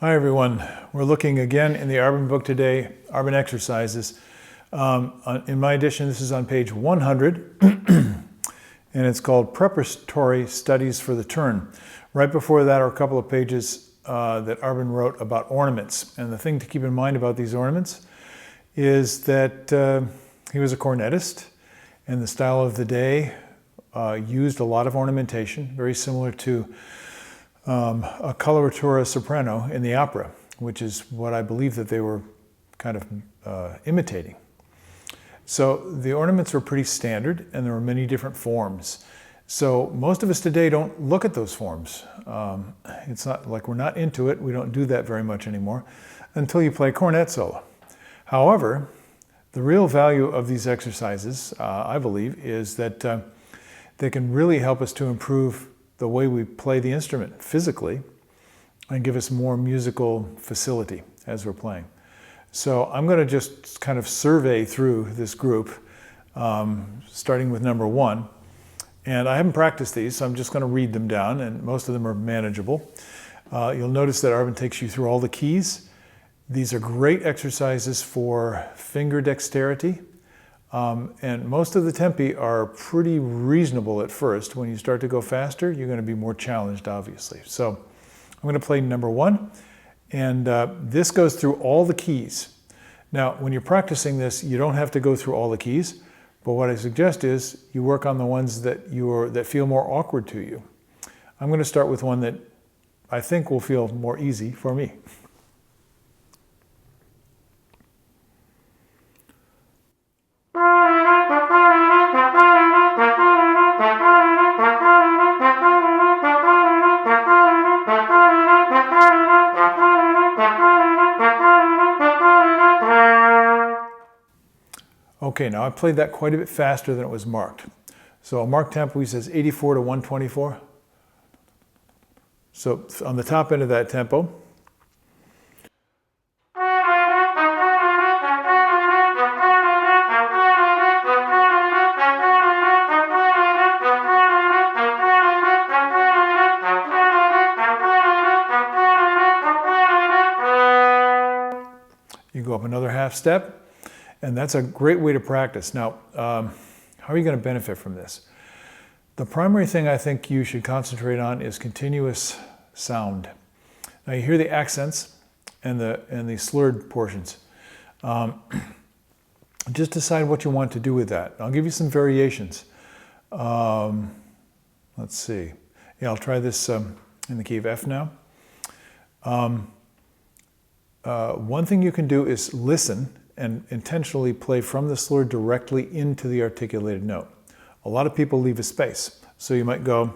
Hi everyone. We're looking again in the Arban book today, Arban exercises. In my edition, this is on page 100, and it's called Preparatory Studies for the Turn. Right before that are a couple of pages that Arban wrote about ornaments. And the thing to keep in mind about these ornaments is that he was a cornetist, and the style of the day used a lot of ornamentation, very similar to a coloratura soprano in the opera, which is what I believe that they were kind of imitating. So the ornaments were pretty standard, and there were many different forms. So most of us today don't look at those forms. It's not like we're not into it. We don't do that very much anymore until you play cornet solo. However, the real value of these exercises, I believe, is that they can really help us to improve the way we play the instrument physically and give us more musical facility as we're playing. So I'm going to just kind of survey through this group, starting with number 1. And I haven't practiced these, so I'm just going to read them down, and most of them are manageable. You'll notice that Arban takes you through all the keys. These are great exercises for finger dexterity. And most of the tempi are pretty reasonable at first. When you start to go faster, you're going to be more challenged, obviously. So I'm going to play number 1, and this goes through all the keys. Now, when you're practicing this, you don't have to go through all the keys, but what I suggest is you work on the ones that feel more awkward to you. I'm going to start with one that I think will feel more easy for me. Okay, now I played that quite a bit faster than it was marked. So a marked tempo, he says 84 to 124. So on the top end of that tempo, you go up another half step. And that's a great way to practice. Now, how are you going to benefit from this? The primary thing I think you should concentrate on is continuous sound. Now you hear the accents and the slurred portions. Just decide what you want to do with that. I'll give you some variations. Let's see. Yeah, I'll try this in the key of F now. One thing you can do is listen and intentionally play from the slur directly into the articulated note. A lot of people leave a space. So you might go,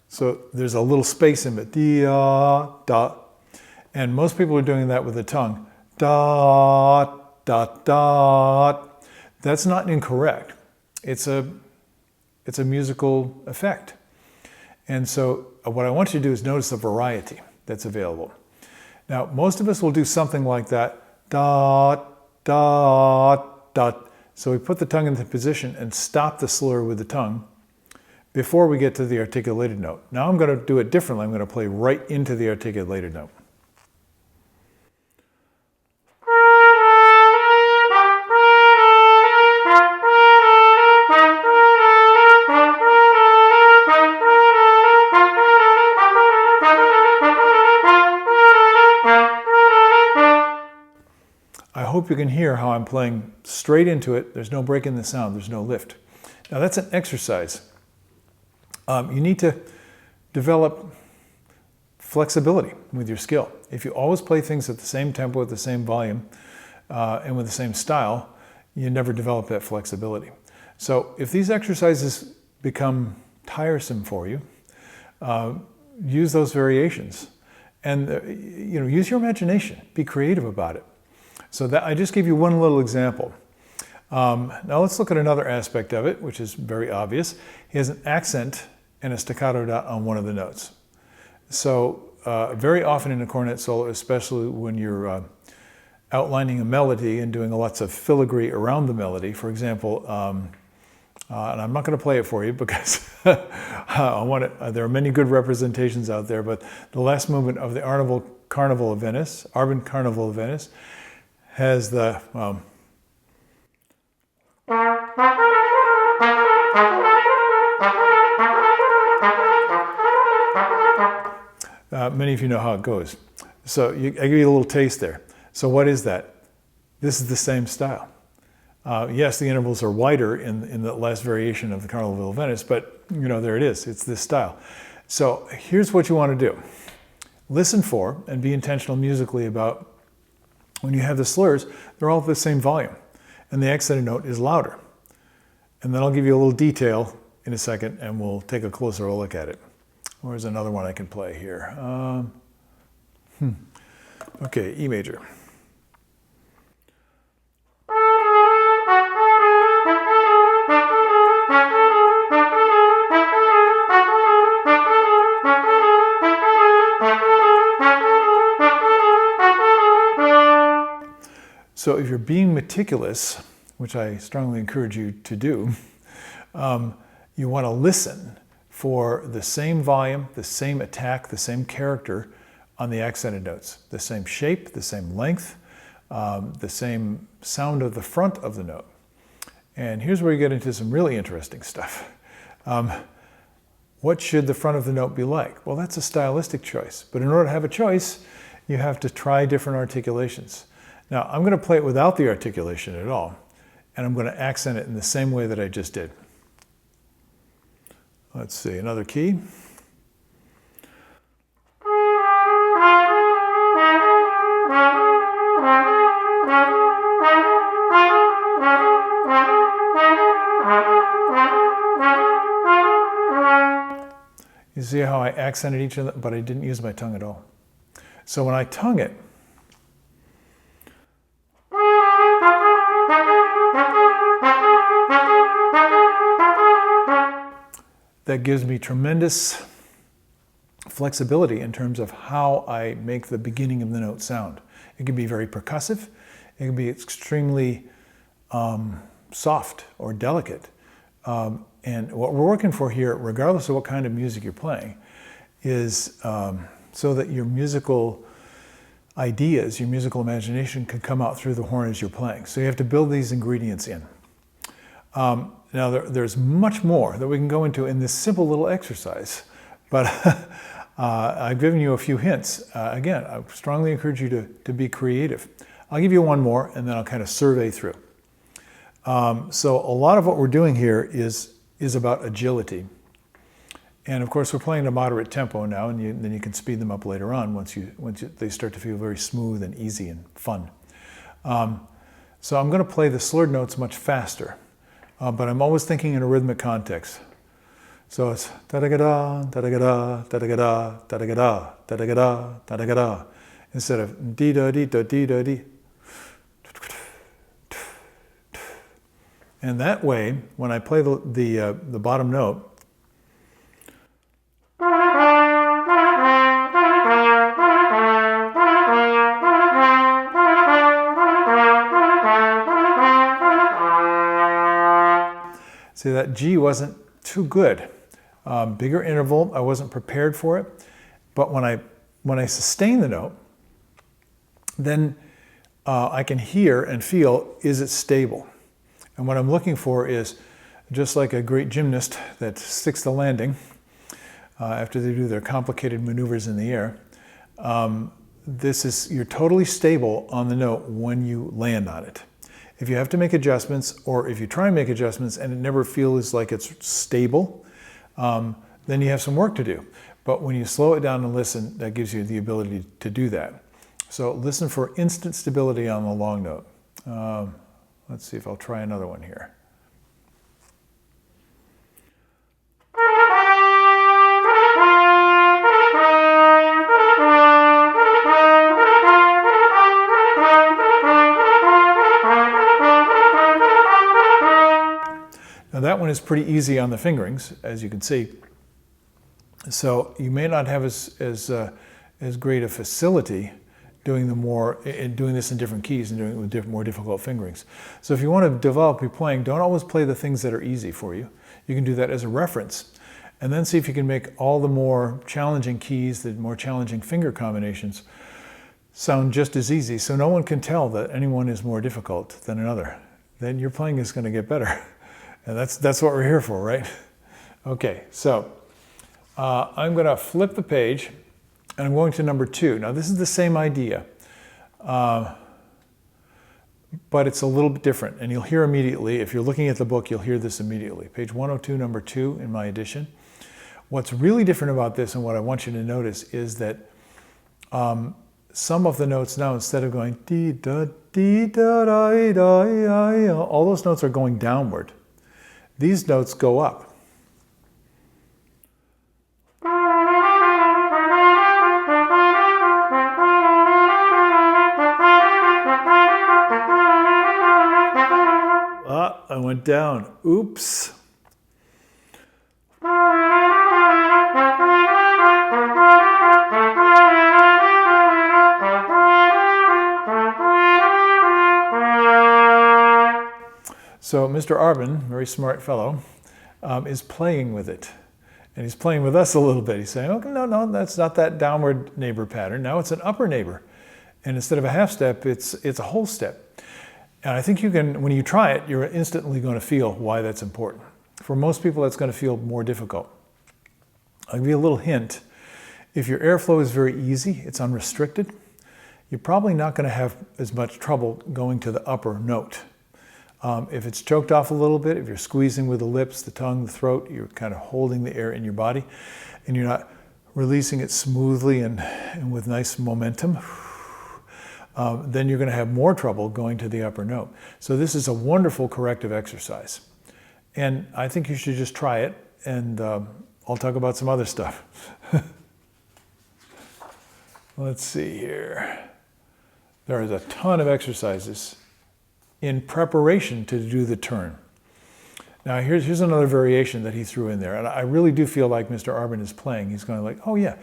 so there's a little space in it, da, da. And most people are doing that with the tongue, da, da, da. That's not incorrect. It's a musical effect. And so what I want you to do is notice the variety that's available. Now, most of us will do something like that, dot, dot, dot. So we put the tongue into position and stop the slur with the tongue before we get to the articulated note. Now I'm going to do it differently. I'm going to play right into the articulated note. I hope you can hear how I'm playing straight into it. There's no break in the sound. There's no lift. Now that's an exercise. You need to develop flexibility with your skill. If you always play things at the same tempo, at the same volume, and with the same style, you never develop that flexibility. So if these exercises become tiresome for you, use those variations. And use your imagination. Be creative about it. So I just gave you one little example. Now let's look at another aspect of it, which is very obvious. He has an accent and a staccato dot on one of the notes. So very often in a cornet solo, especially when you're outlining a melody and doing lots of filigree around the melody. For example, and I'm not going to play it for you because there are many good representations out there, but the last movement of the Carnival of Venice, Arban Carnival of Venice, has the many of you know how it goes. So I give you a little taste there. So what is that? This is the same style. Yes, the intervals are wider in the last variation of the Carnival of Venice, but you know, there it is. It's this style. So here's what you want to do. Listen for and be intentional musically about when you have the slurs, they're all the same volume, and the accented note is louder. And then I'll give you a little detail in a second, and we'll take a closer look at it. Where's another one I can play here? Okay, E major. So if you're being meticulous, which I strongly encourage you to do, you want to listen for the same volume, the same attack, the same character on the accented notes, the same shape, the same length, the same sound of the front of the note. And here's where you get into some really interesting stuff. What should the front of the note be like? Well, that's a stylistic choice. But in order to have a choice, you have to try different articulations. Now, I'm going to play it without the articulation at all, and I'm going to accent it in the same way that I just did. Let's see, another key. You see how I accented each of them, but I didn't use my tongue at all. So when I tongue it, that gives me tremendous flexibility in terms of how I make the beginning of the note sound. It can be very percussive, it can be extremely soft or delicate. And what we're working for here, regardless of what kind of music you're playing, is so that your musical ideas, your musical imagination can come out through the horn as you're playing. So you have to build these ingredients in. Now, there's much more that we can go into in this simple little exercise, but I've given you a few hints. Again, I strongly encourage you to be creative. I'll give you one more, and then I'll kind of survey through. So a lot of what we're doing here is about agility. And of course, we're playing at a moderate tempo now, and then you can speed them up later on once they start to feel very smooth and easy and fun. So I'm going to play the slurred notes much faster. But I'm always thinking in a rhythmic context. So it's da-da-ga-da, da-da-ga-da, da-da-ga-da, da-da-ga-da, da-da-ga-da, da-da-ga-da, instead of dee-da-dee-da-dee-da-dee. And that way, when I play the bottom note, see, that G wasn't too good. Bigger interval, I wasn't prepared for it. But when I sustain the note, then I can hear and feel, is it stable? And what I'm looking for is, just like a great gymnast that sticks the landing after they do their complicated maneuvers in the air, you're totally stable on the note when you land on it. If you have to make adjustments, or if you try and make adjustments and it never feels like it's stable, then you have some work to do. But when you slow it down and listen, that gives you the ability to do that. So listen for instant stability on the long note. Let's see if I'll try another one here. Now that one is pretty easy on the fingerings, as you can see. So you may not have as great a facility doing doing this in different keys and doing it with more difficult fingerings. So if you want to develop your playing, don't always play the things that are easy for you. You can do that as a reference, and then see if you can make all the more challenging keys, the more challenging finger combinations, sound just as easy, so no one can tell that anyone is more difficult than another. Then your playing is going to get better. And that's what we're here for, right? Okay, so I'm going to flip the page, and I'm going to number 2. Now this is the same idea, but it's a little bit different, and you'll hear immediately, if you're looking at the book, you'll hear this immediately. Page 102, number 2 in my edition. What's really different about this, and what I want you to notice, is that some of the notes now, instead of going dee da dee da da da, all those notes are going downward. These notes go up. I went down. Oops. So Mr. Arban, very smart fellow, is playing with it. And he's playing with us a little bit. He's saying, okay, no, that's not that downward neighbor pattern. Now it's an upper neighbor. And instead of a half step, it's a whole step. And I think you can, when you try it, you're instantly going to feel why that's important. For most people, that's going to feel more difficult. I'll give you a little hint. If your airflow is very easy, it's unrestricted, you're probably not going to have as much trouble going to the upper note. If it's choked off a little bit, if you're squeezing with the lips, the tongue, the throat, you're kind of holding the air in your body, and you're not releasing it smoothly and with nice momentum, then you're going to have more trouble going to the upper note. So this is a wonderful corrective exercise. And I think you should just try it, and I'll talk about some other stuff. Let's see here. There is a ton of exercises in preparation to do the turn. Now here's another variation that he threw in there, and I really do feel like Mr. Arban is playing. He's going like, oh yeah,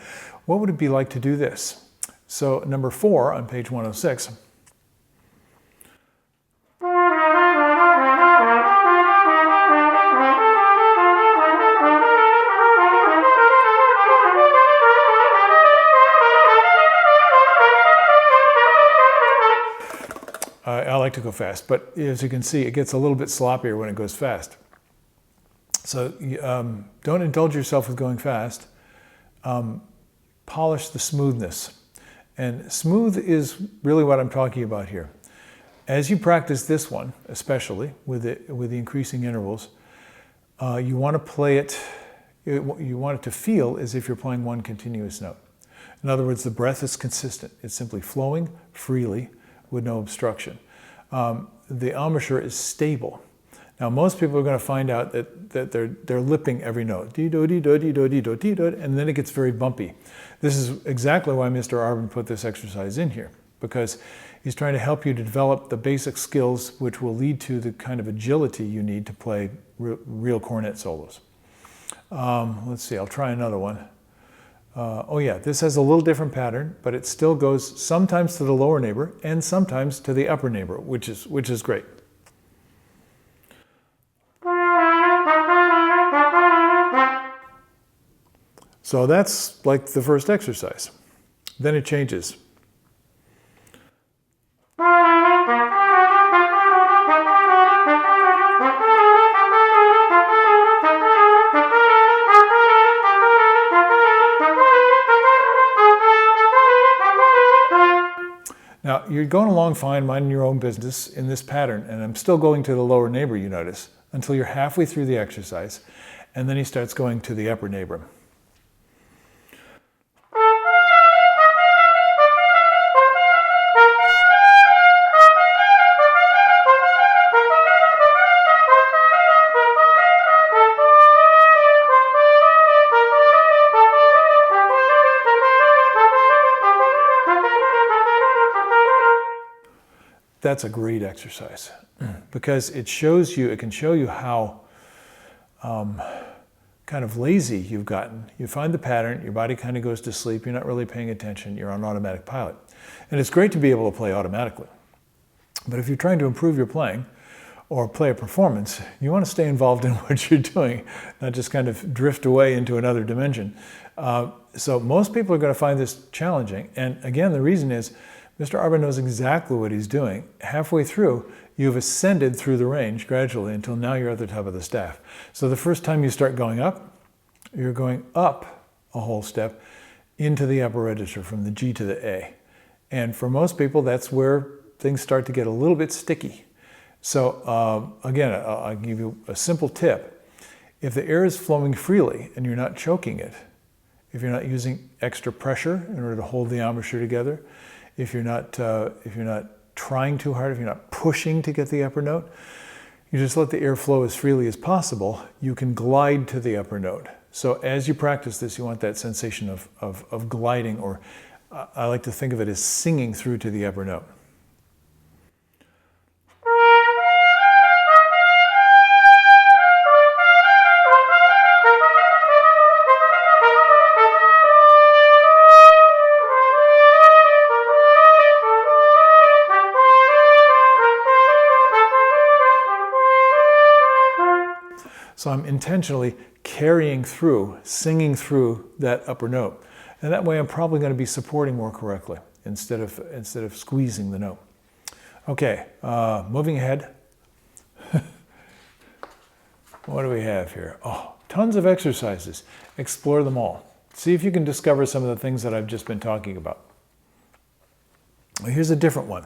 what would it be like to do this? So number 4 on page 106. I like to go fast, but as you can see, it gets a little bit sloppier when it goes fast. So don't indulge yourself with going fast. Polish the smoothness. And smooth is really what I'm talking about here. As you practice this one, especially with the increasing intervals, you want to play it, you want it to feel as if you're playing one continuous note. In other words, the breath is consistent. It's simply flowing freely with no obstruction. The embouchure is stable. Now, most people are going to find out that they're lipping every note, dee-do, dee-do, dee-do, dee-do, dee-do, and then it gets very bumpy. This is exactly why Mr. Arban put this exercise in here, because he's trying to help you to develop the basic skills which will lead to the kind of agility you need to play real cornet solos. Let's see, I'll try another one. Oh yeah, this has a little different pattern, but it still goes sometimes to the lower neighbor and sometimes to the upper neighbor, which is great. So that's like the first exercise. Then it changes. Now, you're going along fine, minding your own business in this pattern, and I'm still going to the lower neighbor, you notice, until you're halfway through the exercise, and then he starts going to the upper neighbor. That's a great exercise because it can show you how kind of lazy you've gotten. You find the pattern, your body kind of goes to sleep, you're not really paying attention, you're on automatic pilot. And it's great to be able to play automatically. But if you're trying to improve your playing or play a performance, you want to stay involved in what you're doing, not just kind of drift away into another dimension. So most people are going to find this challenging. And again, the reason is Mr. Arban knows exactly what he's doing. Halfway through, you've ascended through the range gradually until now you're at the top of the staff. So the first time you start going up, you're going up a whole step into the upper register from the G to the A. And for most people, that's where things start to get a little bit sticky. So again, I'll give you a simple tip. If the air is flowing freely and you're not choking it, if you're not using extra pressure in order to hold the embouchure together, if you're not trying too hard, if you're not pushing to get the upper note, you just let the air flow as freely as possible, you can glide to the upper note. So as you practice this, you want that sensation of gliding, or I like to think of it as singing through to the upper note. So I'm intentionally carrying through, singing through that upper note. And that way I'm probably going to be supporting more correctly instead of squeezing the note. Okay, moving ahead. What do we have here? Oh, tons of exercises. Explore them all. See if you can discover some of the things that I've just been talking about. Well, here's a different one.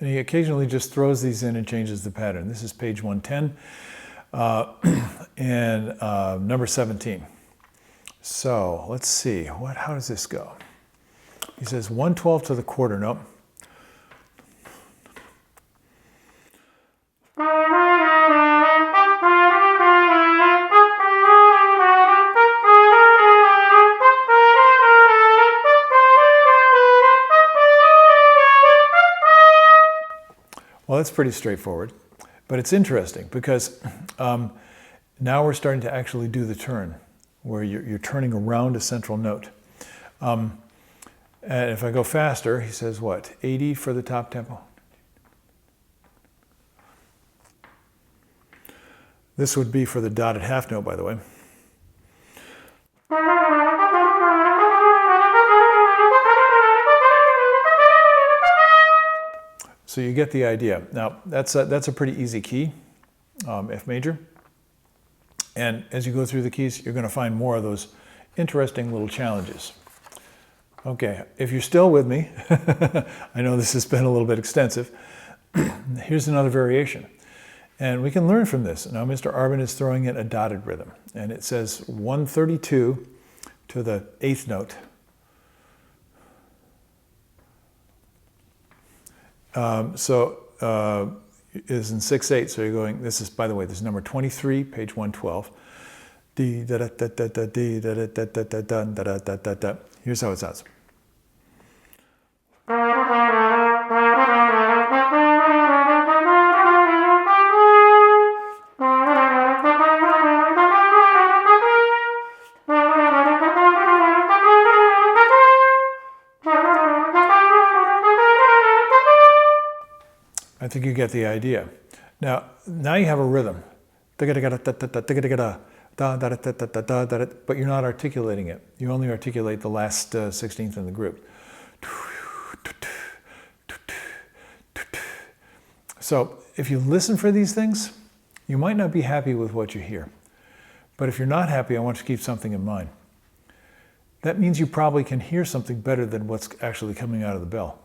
And he occasionally just throws these in and changes the pattern. This is page 110. And number 17. So let's see, how does this go? He says 1/12 to the quarter note. Well, that's pretty straightforward. But it's interesting because now we're starting to actually do the turn, where you're turning around a central note. And if I go faster, he says what? 80 for the top tempo. This would be for the dotted half note, by the way. So you get the idea. Now, that's a pretty easy key, F major. And as you go through the keys, you're going to find more of those interesting little challenges. Okay, if you're still with me, I know this has been a little bit extensive. Here's another variation. And we can learn from this. Now, Mr. Arban is throwing in a dotted rhythm. And it says 132 to the 8th note. Is in 6/8, so you're going, this is, by the way, this is number 23, page 112. D da da da da da d da da da da da da da da da da. Here's how it sounds. I think you get the idea. Now you have a rhythm, but you're not articulating it. You only articulate the last 16th in the group. So if you listen for these things, you might not be happy with what you hear. But if you're not happy, I want you to keep something in mind. That means you probably can hear something better than what's actually coming out of the bell.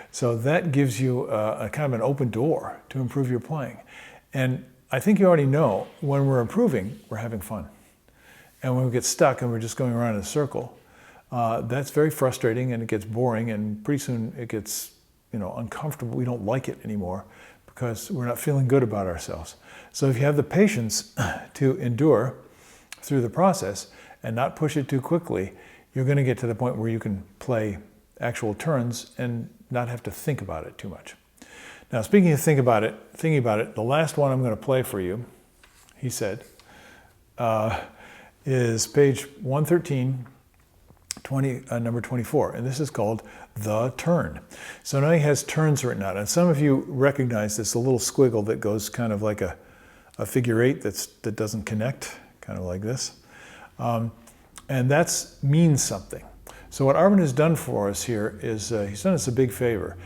So that gives you a kind of an open door to improve your playing. And I think you already know when we're improving, we're having fun. And when we get stuck and we're just going around in a circle, that's very frustrating and it gets boring and pretty soon it gets uncomfortable. We don't like it anymore because we're not feeling good about ourselves. So if you have the patience to endure through the process and not push it too quickly, you're going to get to the point where you can play actual turns and not have to think about it too much. Now, speaking of thinking about it, the last one I'm going to play for you, he said, is page 113, number 24, and this is called the turn. So now he has turns written out, and some of you recognize this, a little squiggle that goes kind of like a figure eight that doesn't connect, kind of like this. And that means something. So what Arban has done for us here is he's done us a big favor.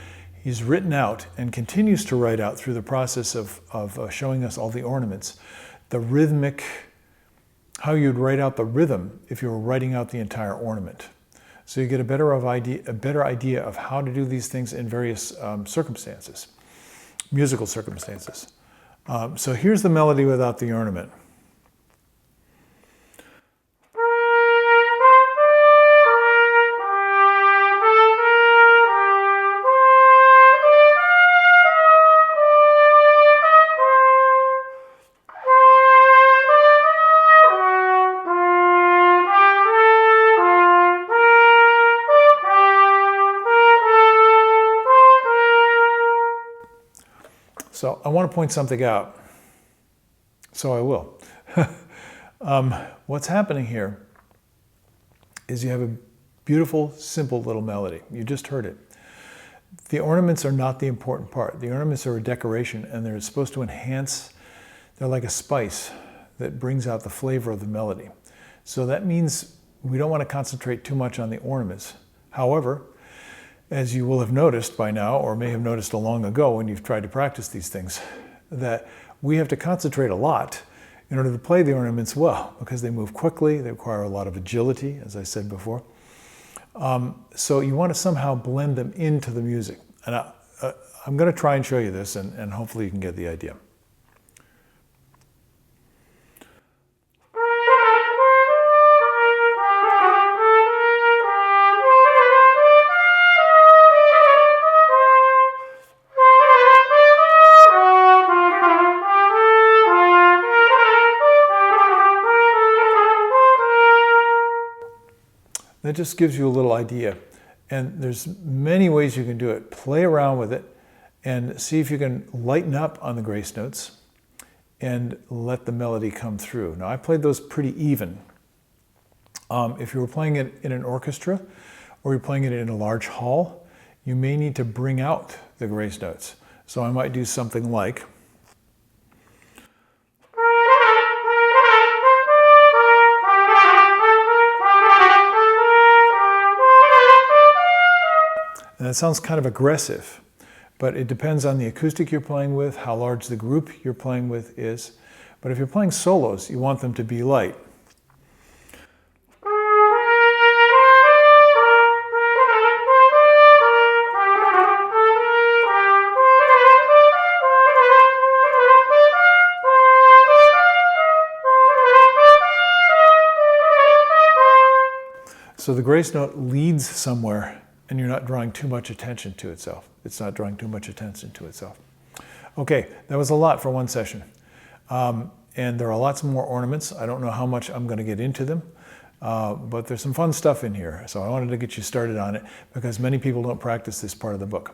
He's written out and continues to write out through the process of showing us all the ornaments, the rhythmic, how you'd write out the rhythm if you were writing out the entire ornament. So you get a better idea of how to do these things in various circumstances, musical circumstances. So here's the melody without the ornament. So I want to point something out, so I will. What's happening here is you have a beautiful, simple little melody. You just heard it. The ornaments are not the important part. The ornaments are a decoration, and they're supposed to enhance, they're like a spice that brings out the flavor of the melody. So that means we don't want to concentrate too much on the ornaments. However, as you will have noticed by now, or may have noticed long ago when you've tried to practice these things, that we have to concentrate a lot in order to play the ornaments well, because they move quickly, they require a lot of agility, as I said before. So you want to somehow blend them into the music. And I'm going to try and show you this, and hopefully you can get the idea. That just gives you a little idea. And there's many ways you can do it. Play around with it and see if you can lighten up on the grace notes and let the melody come through. Now, I played those pretty even. If you were playing it in an orchestra or you're playing it in a large hall, you may need to bring out the grace notes. So I might do something like, and that sounds kind of aggressive, but it depends on the acoustic you're playing with, how large the group you're playing with is. But if you're playing solos, you want them to be light. So the grace note leads somewhere, and you're not drawing too much attention to itself. It's not drawing too much attention to itself. Okay, that was a lot for one session. And there are lots more ornaments. I don't know how much I'm going to get into them, but there's some fun stuff in here. So I wanted to get you started on it because many people don't practice this part of the book.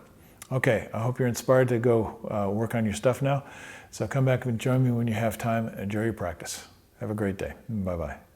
Okay, I hope you're inspired to go work on your stuff now. So come back and join me when you have time and enjoy your practice. Have a great day. Bye-bye.